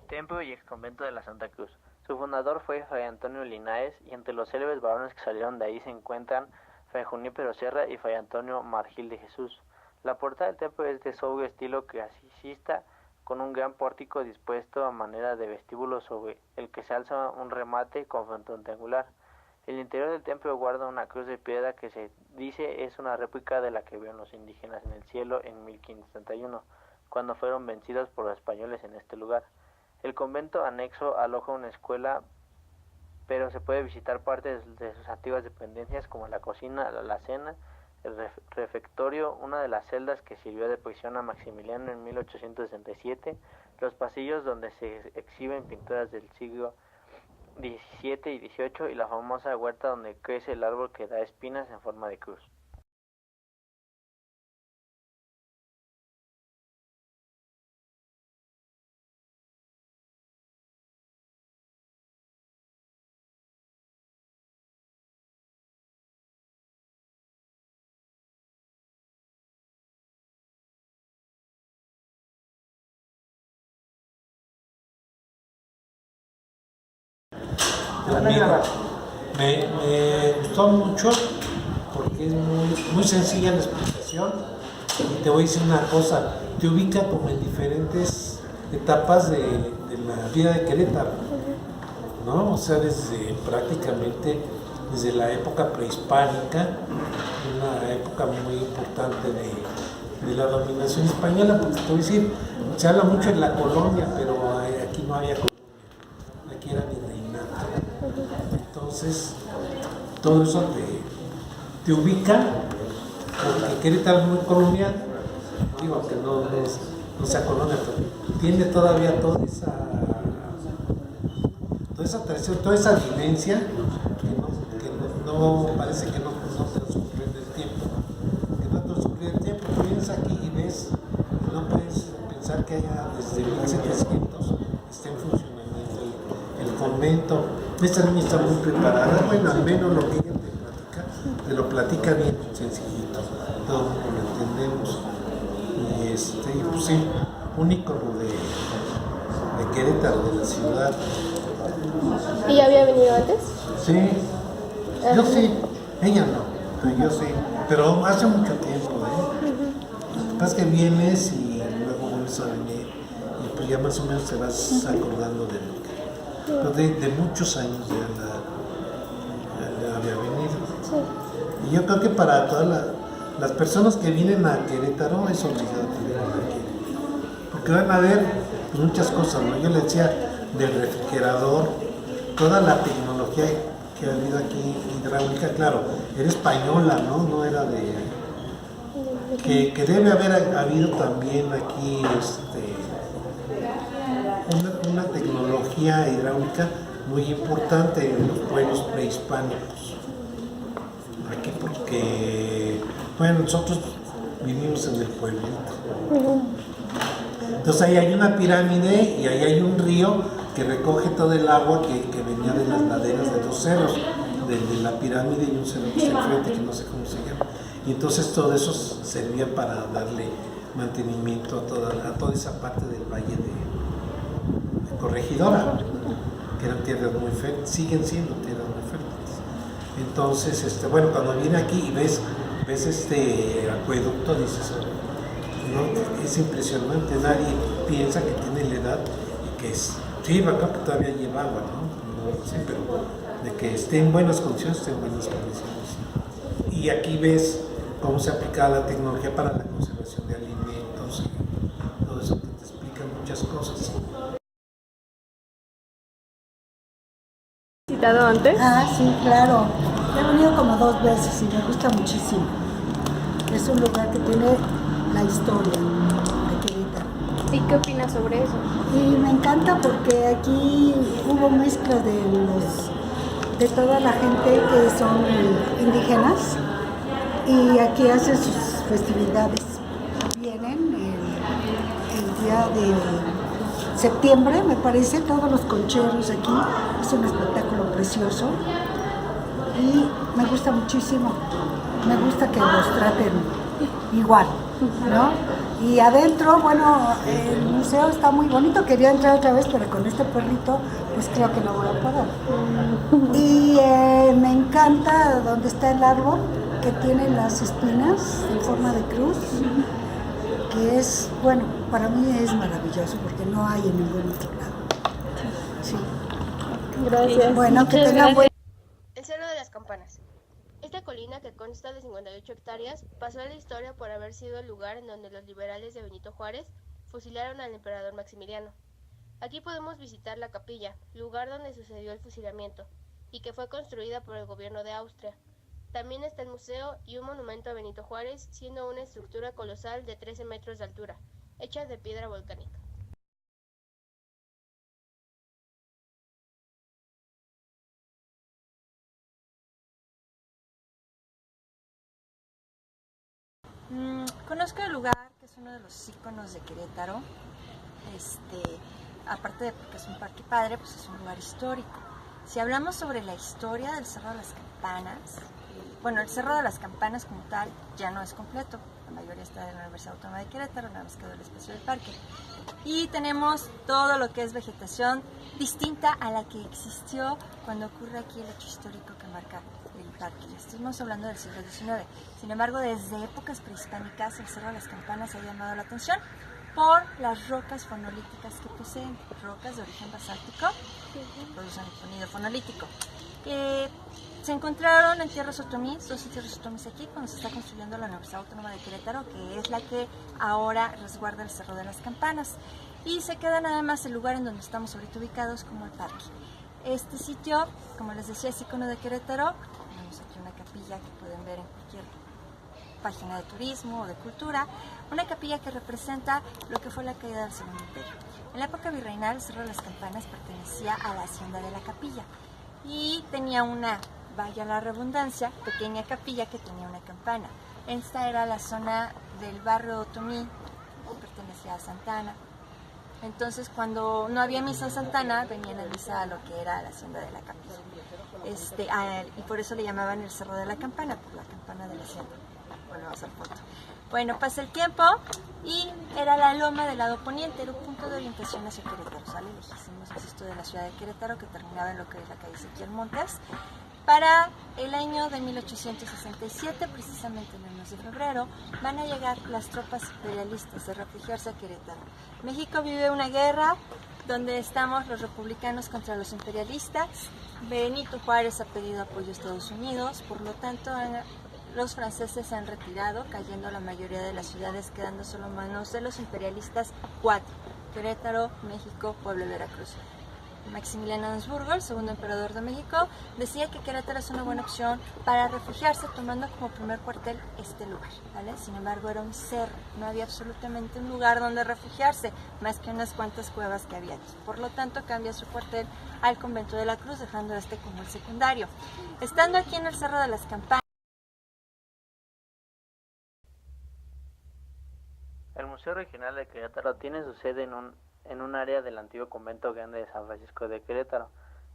Templo y exconvento de la Santa Cruz. Su fundador fue Fray Antonio Linares, y entre los célebres varones que salieron de ahí se encuentran Fray Junípero Serra y Fray Antonio Margil de Jesús. La portada del templo es de sobrio estilo clasicista, con un gran pórtico dispuesto a manera de vestíbulo sobre el que se alza un remate con frontón triangular. El interior del templo guarda una cruz de piedra que se dice es una réplica de la que vieron los indígenas en el cielo en 1531, cuando fueron vencidos por los españoles en este lugar. El convento anexo aloja una escuela, pero se puede visitar parte de sus antiguas dependencias como la cocina, la alacena, el refectorio, una de las celdas que sirvió de prisión a Maximiliano en 1867, los pasillos donde se exhiben pinturas del siglo XVII y XVIII y la famosa huerta donde crece el árbol que da espinas en forma de cruz. Mira, me gustó mucho porque es muy sencilla la explicación y te voy a decir una cosa, te ubica como en diferentes etapas de la vida de Querétaro, ¿no? O sea, prácticamente desde la época prehispánica, una época muy importante de la dominación española, porque te voy a decir, se habla mucho de la colonia, pero aquí no había colonia, aquí era virreinato. Entonces, todo eso te ubica, porque Querétaro es muy colonial, digo que no sea colonia, pero tiene todavía toda esa tradición, toda esa vivencia que no parece que no transcurrió en el tiempo, Tú vienes aquí y ves, no puedes pensar que haya desde 1700 estén funcionando el convento. Esta niña está muy preparada, bueno, al menos lo que ella te lo platica bien, sencillito, todo lo entendemos. Y pues sí, un ícono de Querétaro, de la ciudad. ¿Y ya había venido antes? Sí, yo sí, ella no, pero yo sí, pero hace mucho tiempo, Lo que pasa es que vienes y luego vuelves a venir y pues ya más o menos te vas acordando de muchos años ya había venido. Sí. Y yo creo que para todas las personas que vienen a Querétaro es obligado que vengan aquí, porque van a ver muchas cosas, ¿no? Yo le decía del refrigerador, toda la tecnología que ha habido aquí hidráulica, claro, era española, no era que debe haber habido también aquí una tecnología hidráulica muy importante en los pueblos prehispánicos. Aquí porque, bueno, nosotros vivimos en el pueblito. Entonces ahí hay una pirámide y ahí hay un río que recoge todo el agua que venía de las laderas de dos cerros, de la pirámide y un cerro que está enfrente, que no sé cómo se llama. Y entonces todo eso servía para darle mantenimiento a toda esa parte del valle de Corregidora, que eran tierras muy fértiles, siguen siendo tierras muy fértiles. Entonces, bueno, cuando viene aquí y ves este acueducto, dices, no, es impresionante, nadie piensa que tiene la edad y que sí, acá todavía lleva agua, ¿no? Sí, pero de que esté en buenas condiciones, Y aquí ves cómo se aplica la tecnología para la conservación de alimentos y todo eso que te explica muchas cosas. ¿Visitado antes? Sí, claro. He venido como 2 veces y me gusta muchísimo. Es un lugar que tiene la historia de Querétaro. ¿Y qué opinas sobre eso? Y me encanta porque aquí hubo mezcla de toda la gente que son indígenas y aquí hacen sus festividades. Vienen el día de septiembre, me parece, todos los concheros aquí. Es un espectáculo precioso y me gusta muchísimo. Me gusta que los traten igual, ¿no? Y adentro, bueno, el museo está muy bonito, quería entrar otra vez, pero con este perrito, pues creo que no voy a poder. Y me encanta donde está el árbol, que tiene las espinas en forma de cruz, que es, bueno, para mí es maravilloso, porque no hay en ningún otro lado. Sí. Gracias. Bueno, que tengan buen... El Cerro de las Campanas. Esta colina, que consta de 58 hectáreas, pasó a la historia por haber sido el lugar en donde los liberales de Benito Juárez fusilaron al emperador Maximiliano. Aquí podemos visitar la capilla, lugar donde sucedió el fusilamiento, y que fue construida por el gobierno de Austria. También está el museo y un monumento a Benito Juárez, siendo una estructura colosal de 13 metros de altura, hecha de piedra volcánica. Conozco el lugar, que es uno de los íconos de Querétaro. Aparte de que es un parque padre, pues es un lugar histórico. Si hablamos sobre la historia del Cerro de las Campanas, bueno, el Cerro de las Campanas como tal ya no es completo. La mayoría está en la Universidad Autónoma de Querétaro, nada más quedó el espacio del parque. Y tenemos todo lo que es vegetación distinta a la que existió cuando ocurre aquí el hecho histórico que marca el parque. Estamos hablando del siglo XIX. Sin embargo, desde épocas prehispánicas, el Cerro de las Campanas ha llamado la atención por las rocas fonolíticas que poseen, rocas de origen basáltico que producen sonido fonolítico. Se encontraron en tierras otomís, dos tierras otomís aquí, cuando se está construyendo la Universidad Autónoma de Querétaro, que es la que ahora resguarda el Cerro de las Campanas. Y se queda nada más el lugar en donde estamos ahorita ubicados como el parque. Este sitio, como les decía, es icono de Querétaro. Tenemos aquí una capilla que pueden ver en cualquier página de turismo o de cultura, una capilla que representa lo que fue la caída del Segundo Imperio. En la época virreinal, el Cerro de las Campanas pertenecía a la hacienda de la capilla y tenía una, vaya la redundancia, pequeña capilla que tenía una campana. Esta era la zona del barrio otomí, pertenecía a Santa Ana. Entonces, cuando no había misa en Santa Ana, venían a misa a lo que era la hacienda de la capilla. Y por eso le llamaban el Cerro de la Campana, por la campana de la hacienda. Bueno, vamos a hacer foto. Bueno, pasa el tiempo y era la loma del lado poniente, era un punto de orientación hacia Querétaro, ¿sale? Los hicimos, insisto, de la ciudad de Querétaro, que terminaba en lo que es la calle Ezequiel Montes. Para el año de 1867, precisamente en el mes de febrero, van a llegar las tropas imperialistas a refugiarse a Querétaro. México vive una guerra donde estamos los republicanos contra los imperialistas. Benito Juárez ha pedido apoyo a Estados Unidos, por lo tanto los franceses se han retirado, cayendo la mayoría de las ciudades, quedando solo en manos de los imperialistas 4, Querétaro, México, Puebla y Veracruz. Maximiliano de Habsburgo, el segundo emperador de México, decía que Querétaro es una buena opción para refugiarse, tomando como primer cuartel este lugar, ¿vale? Sin embargo, era un cerro, no había absolutamente un lugar donde refugiarse, más que unas cuantas cuevas que había aquí. Por lo tanto, cambia su cuartel al Convento de la Cruz, dejando este como el secundario. Estando aquí en el Cerro de las Campanas, El Museo Regional de Querétaro tiene su sede en un área del antiguo convento grande de San Francisco de Querétaro,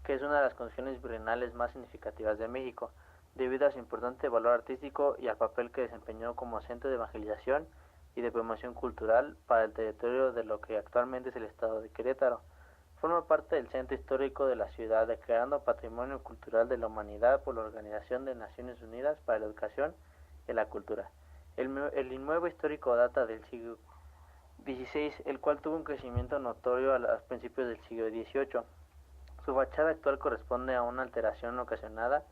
que es una de las construcciones virreinales más significativas de México, debido a su importante valor artístico y al papel que desempeñó como centro de evangelización y de promoción cultural para el territorio de lo que actualmente es el estado de Querétaro. Forma parte del centro histórico de la ciudad, declarando Patrimonio Cultural de la Humanidad por la Organización de Naciones Unidas para la Educación y la Cultura. El inmueble histórico data del siglo XVI, el cual tuvo un crecimiento notorio a principios del siglo XVIII. Su fachada actual corresponde a una alteración ocasionada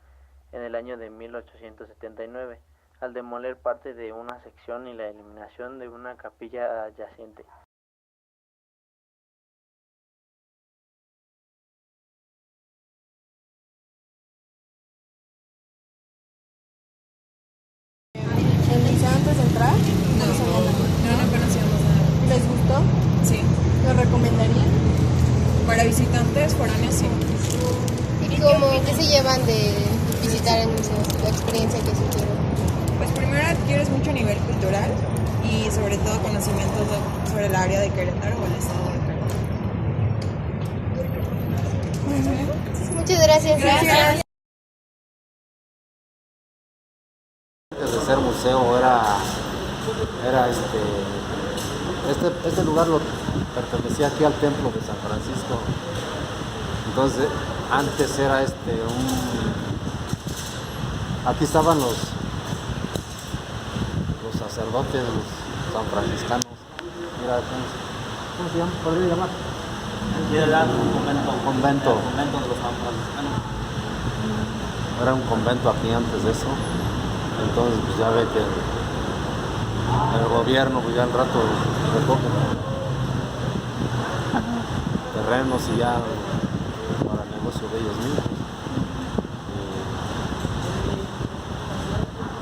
en el año de 1879, al demoler parte de una sección y la eliminación de una capilla adyacente. Antes de entrar, No conocíamos nada. ¿les gustó? Sí. ¿Lo recomendarían? Para visitantes foráneos, sí. ¿Y cómo, qué se llevan de visitar el museo? La experiencia que sintieron. Pues primero adquieres mucho nivel cultural y sobre todo conocimientos sobre el área de Querétaro o el estado de Querétaro. Muchas gracias. Gracias. Antes de ser museo era Este lugar pertenecía aquí al templo de San Francisco. Entonces, antes era aquí estaban los sacerdotes, los sanfranciscanos. Mira, ¿cómo se llama? ¿Podría llamar? Era un convento. Convento. El convento de los sanfranciscanos. Era un convento aquí antes de eso. Entonces, pues ya ve que el gobierno, pues ya al rato recoge terrenos y ya para el negocio de ellos mismos.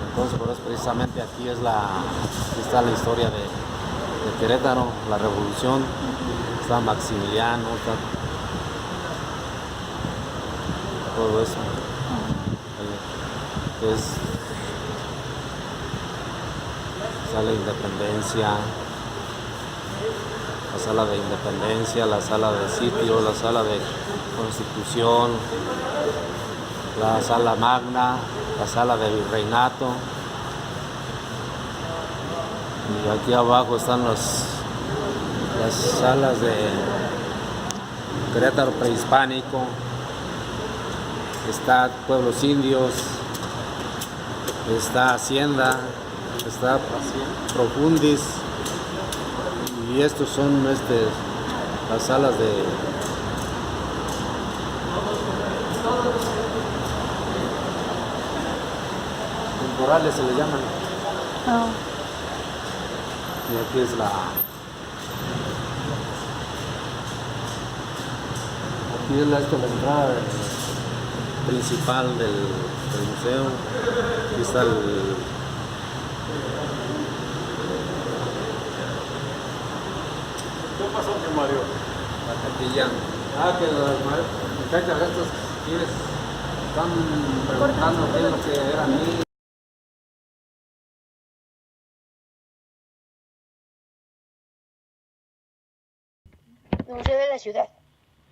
Entonces, por eso precisamente aquí está la historia de Querétaro, la revolución, está Maximiliano, está todo eso. Está la Independencia, la sala de Independencia, la sala de sitio, la sala de Constitución, la sala Magna, la sala de Virreinato. Y aquí abajo están las salas de Querétaro prehispánico, está Pueblos Indios, está Hacienda, está Profundis, y estos son las salas de temporales, se le llaman. Oh. Y aquí es la entrada principal del museo. Aquí está ¿Qué pasó, Mario? la capilla. Que los muchachos estos están preguntando qué es lo que era mí. Museo de la Ciudad.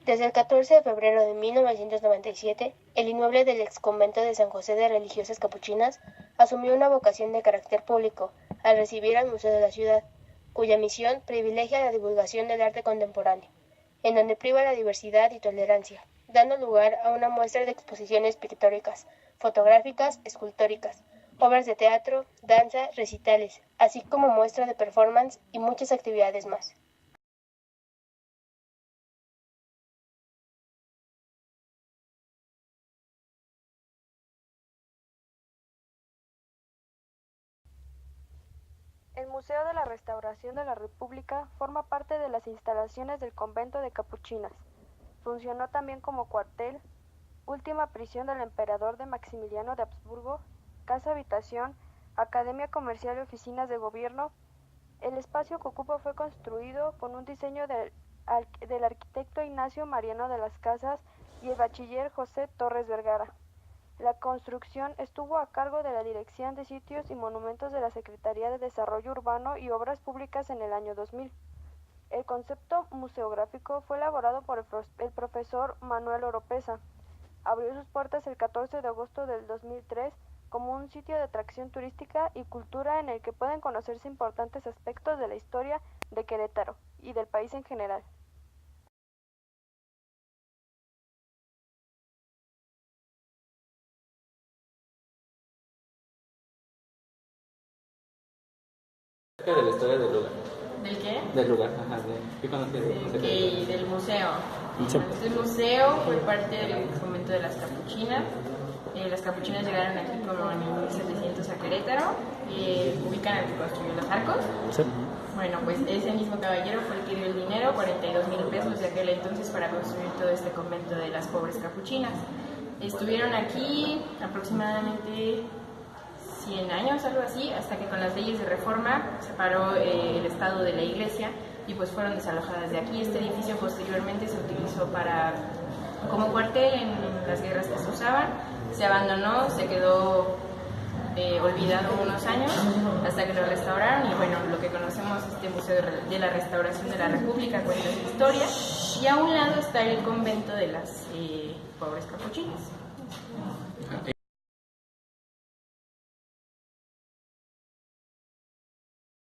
Desde el 14 de febrero de 1997, el inmueble del exconvento de San José de Religiosas Capuchinas asumió una vocación de carácter público al recibir al Museo de la Ciudad, cuya misión privilegia la divulgación del arte contemporáneo, en donde priva la diversidad y tolerancia, dando lugar a una muestra de exposiciones pictóricas, fotográficas, escultóricas, obras de teatro, danza, recitales, así como muestra de performance y muchas actividades más. El Museo de la Restauración de la República forma parte de las instalaciones del convento de Capuchinas. Funcionó también como cuartel, última prisión del emperador de Maximiliano de Habsburgo, casa habitación, academia comercial y oficinas de gobierno. El espacio que ocupa fue construido con un diseño del arquitecto Ignacio Mariano de las Casas y el bachiller José Torres Vergara. La construcción estuvo a cargo de la Dirección de Sitios y Monumentos de la Secretaría de Desarrollo Urbano y Obras Públicas en el año 2000. El concepto museográfico fue elaborado por el profesor Manuel Oropesa. Abrió sus puertas el 14 de agosto del 2003 como un sitio de atracción turística y cultura en el que pueden conocerse importantes aspectos de la historia de Querétaro y del país en general. De la historia del lugar. ¿Del qué? Del lugar, ajá. ¿Qué conocías? Del museo. El museo fue parte del convento de las Capuchinas. Las Capuchinas llegaron aquí como en 1700 a Querétaro. Ubican al que construyó los arcos. Sí. Bueno, pues ese mismo caballero fue el que dio el dinero, 42,000 pesos de aquel entonces, para construir todo este convento de las pobres capuchinas. Estuvieron aquí aproximadamente 100 años, algo así, hasta que con las leyes de reforma se separó el estado de la iglesia y pues fueron desalojadas de aquí. Este edificio posteriormente se utilizó como cuartel en las guerras que se usaban, se abandonó, se quedó olvidado unos años hasta que lo restauraron y bueno, lo que conocemos es este Museo de la Restauración de la República, cuenta su historia, y a un lado está el convento de las pobres capuchinas.